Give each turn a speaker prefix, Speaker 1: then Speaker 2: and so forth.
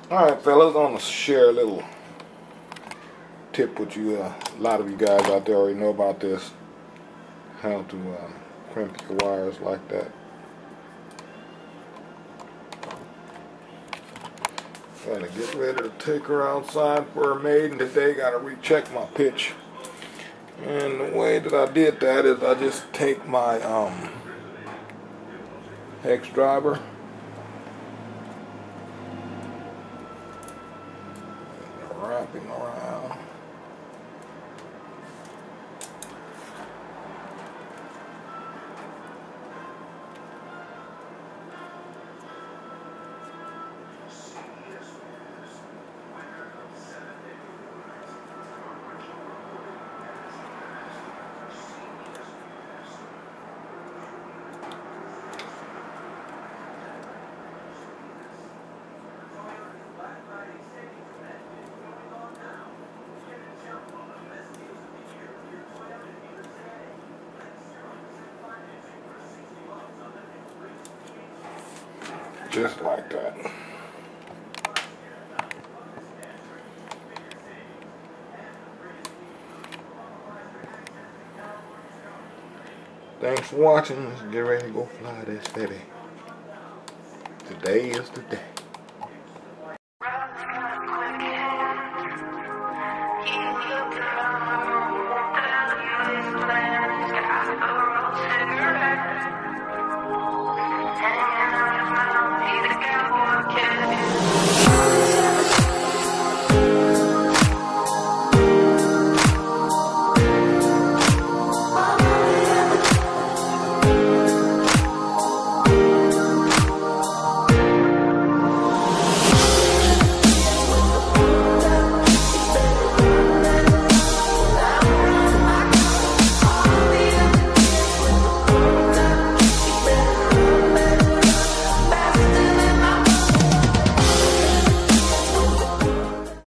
Speaker 1: Alright fellas, I want to share a little tip with you. A lot of you guys out there already know about this. How to crimp your wires like that. Gotta get ready to take her outside for her maiden today. Gotta recheck my pitch. And the way that I did that is I just take my hex driver, wrap him around. Just like that. Thanks for watching. Let's get ready to go fly this steady. Today is the day.